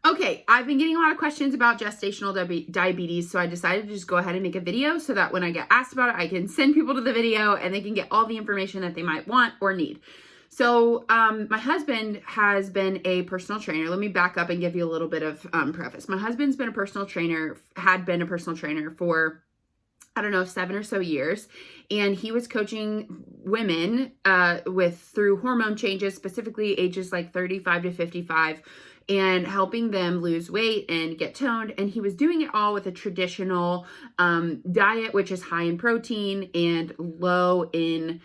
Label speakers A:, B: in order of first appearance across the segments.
A: Okay, I've been getting a lot of questions about gestational diabetes, so I decided to just go ahead and make a video so that when I get asked about it, I can send people to the video and they can get all the information that they might want or need. So my husband has been a personal trainer. Let me back up and give you a little bit of preface. My husband's been a personal trainer, had been a personal trainer for, I don't know, 7 or so years. And he was coaching women through hormone changes, specifically ages like 35 to 55, and helping them lose weight and get toned. And he was doing it all with a traditional diet, which is high in protein and lower in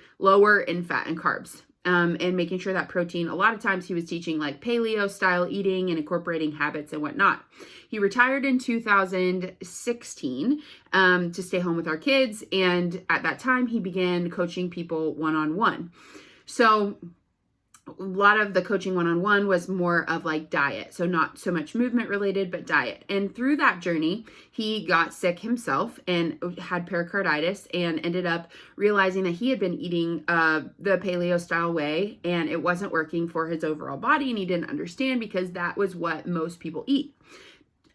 A: fat and carbs. And making sure that protein, a lot of times he was teaching like paleo style eating and incorporating habits and whatnot. He retired in 2016 to stay home with our kids. And at that time, he began coaching people one-on-one. So a lot of the coaching one-on-one was more of like diet. So not so much movement related, but diet. And through that journey, he got sick himself and had pericarditis and ended up realizing that he had been eating the paleo style way and it wasn't working for his overall body. And he didn't understand because that was what most people eat.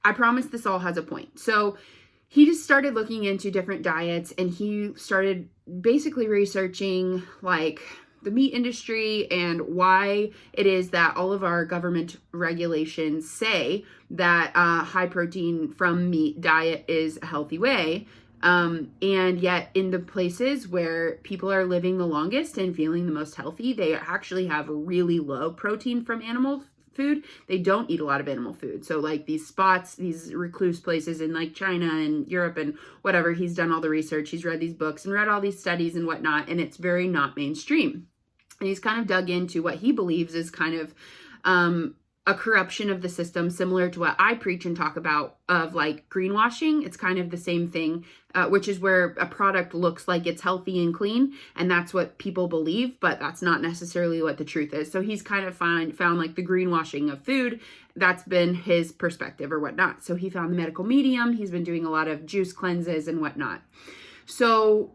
A: I promise this all has a point. So he just started looking into different diets and he started basically researching like the meat industry and why it is that all of our government regulations say that high protein from meat diet is a healthy way. And yet in the places where people are living the longest and feeling the most healthy, they actually have really low protein from animal food. They don't eat a lot of animal food. So like these spots, these recluse places in like China and Europe and whatever, he's done all the research, he's read these books and read all these studies and whatnot, and it's very not mainstream. And he's kind of dug into what he believes is kind of a corruption of the system, similar to what I preach and talk about of like greenwashing. It's kind of the same thing, which is where a product looks like it's healthy and clean. And that's what people believe, but that's not necessarily what the truth is. So he's kind of found like the greenwashing of food. That's been his perspective or whatnot. So he found the medical medium. He's been doing a lot of juice cleanses and whatnot. So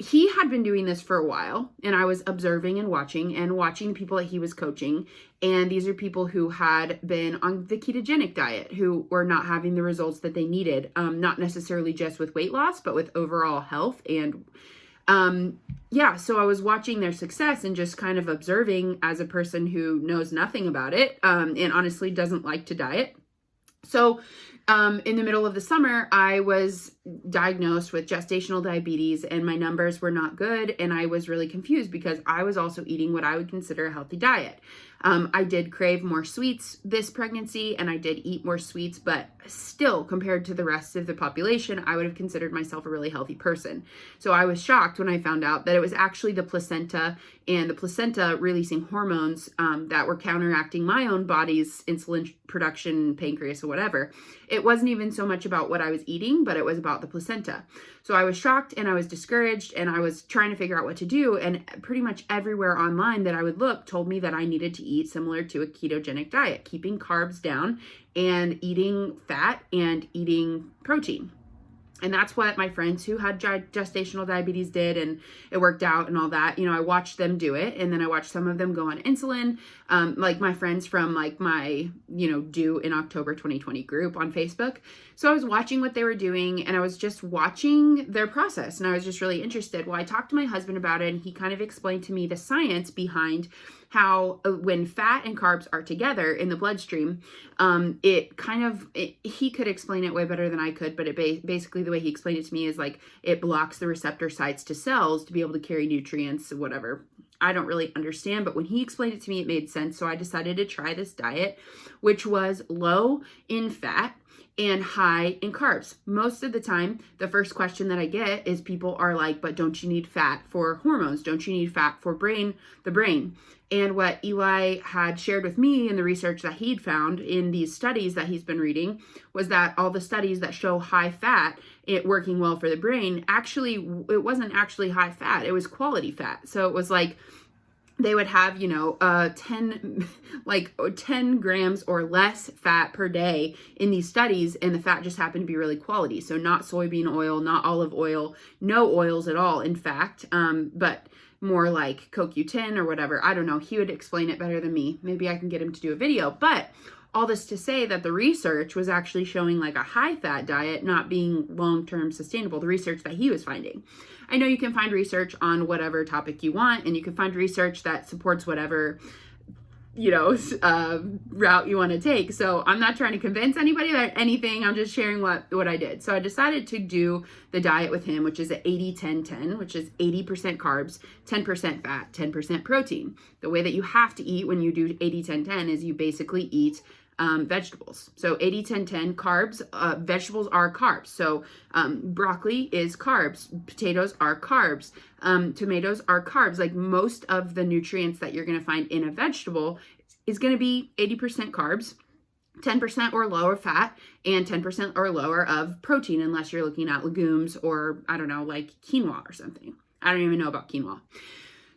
A: he had been doing this for a while, and I was observing and watching the people that he was coaching. And these are people who had been on the ketogenic diet, who were not having the results that they needed, not necessarily just with weight loss, but with overall health. And so I was watching their success and just kind of observing as a person who knows nothing about it, and honestly doesn't like to diet. So in the middle of the summer, I was diagnosed with gestational diabetes and my numbers were not good. And I was really confused because I was also eating what I would consider a healthy diet. I did crave more sweets this pregnancy and I did eat more sweets, but still compared to the rest of the population, I would have considered myself a really healthy person. So I was shocked when I found out that it was actually the placenta and the placenta releasing hormones that were counteracting my own body's insulin production, pancreas or whatever. It wasn't even so much about what I was eating, but it was about the placenta. So I was shocked and I was discouraged and I was trying to figure out what to do. And pretty much everywhere online that I would look told me that I needed to eat similar to a ketogenic diet, keeping carbs down and eating fat and eating protein. And that's what my friends who had gestational diabetes did, and it worked out and all that. You know, I watched them do it, and then I watched some of them go on insulin, like my friends from like my, due in October 2020 group on Facebook. So I was watching what they were doing, and I was just watching their process, and I was just really interested. Well, I talked to my husband about it, and he kind of explained to me the science behind how when fat and carbs are together in the bloodstream, he could explain it way better than I could, but basically the way he explained it to me is like it blocks the receptor sites to cells to be able to carry nutrients, whatever. I don't really understand, but when he explained it to me, it made sense. So I decided to try this diet, which was low in fat and high in carbs. Most of the time, the first question that I get is people are like, but don't you need fat for hormones? Don't you need fat for the brain? And what Eli had shared with me in the research that he'd found in these studies that he's been reading was that all the studies that show high fat, it working well for the brain, actually, it wasn't actually high fat, it was quality fat. So it was like, they would have, 10 grams or less fat per day in these studies. And the fat just happened to be really quality. So not soybean oil, not olive oil, no oils at all, in fact, but more like CoQ10 or whatever. I don't know. He would explain it better than me. Maybe I can get him to do a video. But all this to say that the research was actually showing like a high fat diet not being long-term sustainable, the research that he was finding. I know you can find research on whatever topic you want, and you can find research that supports whatever, route you want to take. So I'm not trying to convince anybody about anything. I'm just sharing what I did. So I decided to do the diet with him, which is an 80-10-10, which is 80% carbs, 10% fat, 10% protein. The way that you have to eat when you do 80-10-10 is you basically eat vegetables. So 80-10-10 carbs, vegetables are carbs. So broccoli is carbs, potatoes are carbs, tomatoes are carbs. Like most of the nutrients that you're going to find in a vegetable is going to be 80% carbs, 10% or lower fat, and 10% or lower of protein, unless you're looking at legumes or, I don't know, like quinoa or something. I don't even know about quinoa.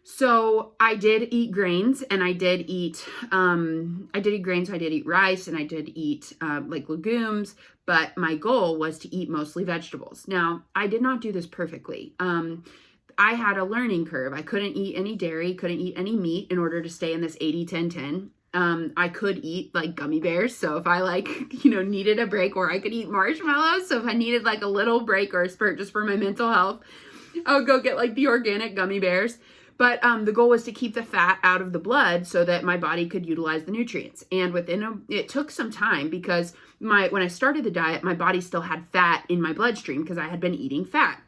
A: So I did eat grains, and I did eat grains. So I did eat rice, and I did eat like legumes, but my goal was to eat mostly vegetables. Now, I did not do this perfectly. I had a learning curve. I couldn't eat any dairy, couldn't eat any meat in order to stay in this 80-10-10. I could eat like gummy bears. So if I needed a break, or I could eat marshmallows. So if I needed like a little break or a spurt just for my mental health, I would go get like the organic gummy bears. But the goal was to keep the fat out of the blood so that my body could utilize the nutrients. And it took some time, because when I started the diet, my body still had fat in my bloodstream because I had been eating fat.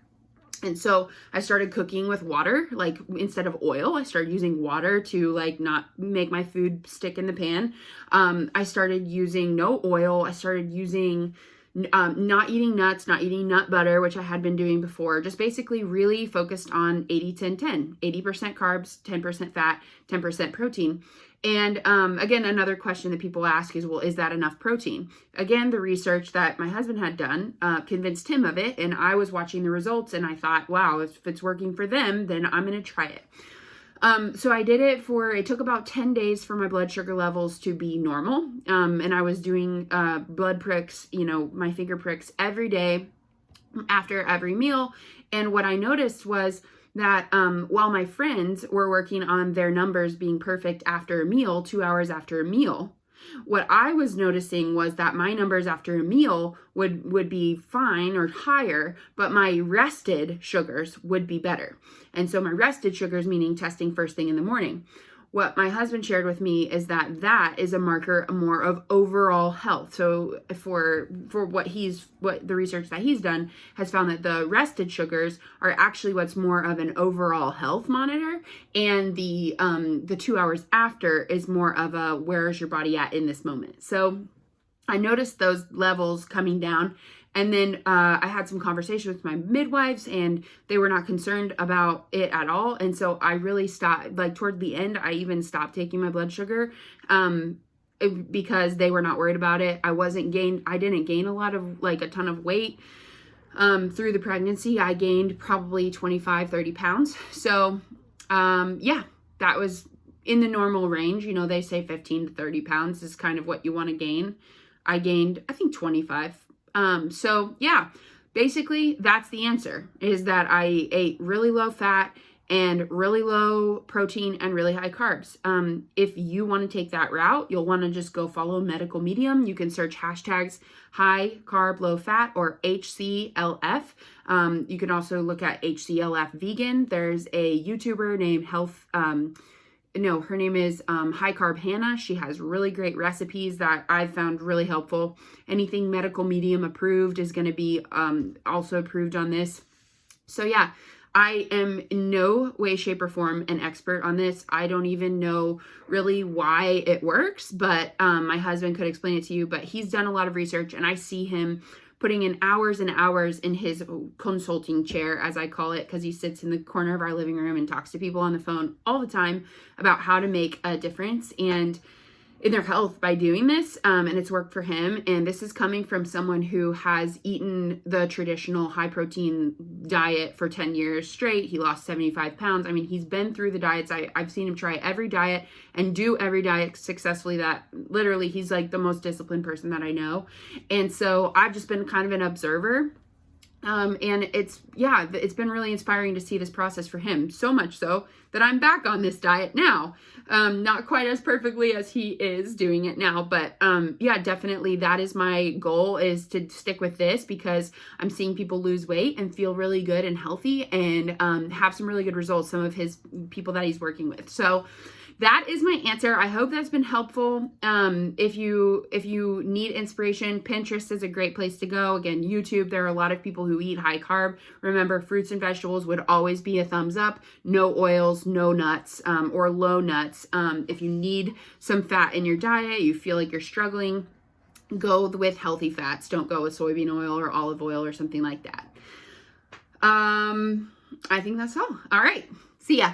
A: And so I started cooking with water, like instead of oil. I started using water to like not make my food stick in the pan. I started using no oil. I started using not eating nuts, not eating nut butter, which I had been doing before. Just basically really focused on 80-10-10, 80% carbs, 10% fat, 10% protein. And again, another question that people ask is, well, is that enough protein? Again, the research that my husband had done convinced him of it, and I was watching the results, and I thought, wow, if it's working for them, then I'm going to try it. So I did it it took about 10 days for my blood sugar levels to be normal. And I was doing blood pricks, my finger pricks every day after every meal. And what I noticed was that while my friends were working on their numbers being perfect after a meal, 2 hours after a meal, what I was noticing was that my numbers after a meal would be fine or higher, but my rested sugars would be better. And so my rested sugars, meaning testing first thing in the morning. What my husband shared with me is that is a marker more of overall health. So for what the research that he's done has found that the rested sugars are actually what's more of an overall health monitor, and the 2 hours after is more of a where is your body at in this moment. So I noticed those levels coming down. And then I had some conversation with my midwives, and they were not concerned about it at all. And so I really stopped, like toward the end, I even stopped taking my blood sugar because they were not worried about it. I didn't gain a lot of, like a ton of weight through the pregnancy. I gained probably 25, 30 pounds. So that was in the normal range. They say 15 to 30 pounds is kind of what you want to gain. I gained, I think 25. Basically that's the answer, is that I ate really low fat and really low protein and really high carbs. If you want to take that route, you'll want to just go follow Medical Medium. You can search hashtags high carb, low fat, or HCLF. You can also look at HCLF vegan. There's a YouTuber named her name is High Carb Hannah. She has really great recipes that I've found really helpful. Anything Medical Medium approved is going to be also approved on this. So I am in no way, shape, or form an expert on this. I don't even know really why it works, but my husband could explain it to you. But he's done a lot of research, and I see him putting in hours and hours in his consulting chair, as I call it, because he sits in the corner of our living room and talks to people on the phone all the time about how to make a difference and in their health by doing this. And it's worked for him. And this is coming from someone who has eaten the traditional high protein diet for 10 years straight. He lost 75 pounds. I mean, he's been through the diets. I've seen him try every diet and do every diet successfully. That literally, he's like the most disciplined person that I know. And so I've just been kind of an observer. And it's been really inspiring to see this process for him, so much so that I'm back on this diet now. Not quite as perfectly as he is doing it now, but yeah, definitely that is my goal, is to stick with this, because I'm seeing people lose weight and feel really good and healthy, and have some really good results, some of his people that he's working with. So that is my answer. I hope that's been helpful. If you need inspiration, Pinterest is a great place to go. Again, YouTube, there are a lot of people who eat high carb. Remember, fruits and vegetables would always be a thumbs up. No oils, no nuts, or low nuts. If you need some fat in your diet, you feel like you're struggling, go with healthy fats. Don't go with soybean oil or olive oil or something like that. I think that's all. All right. See ya.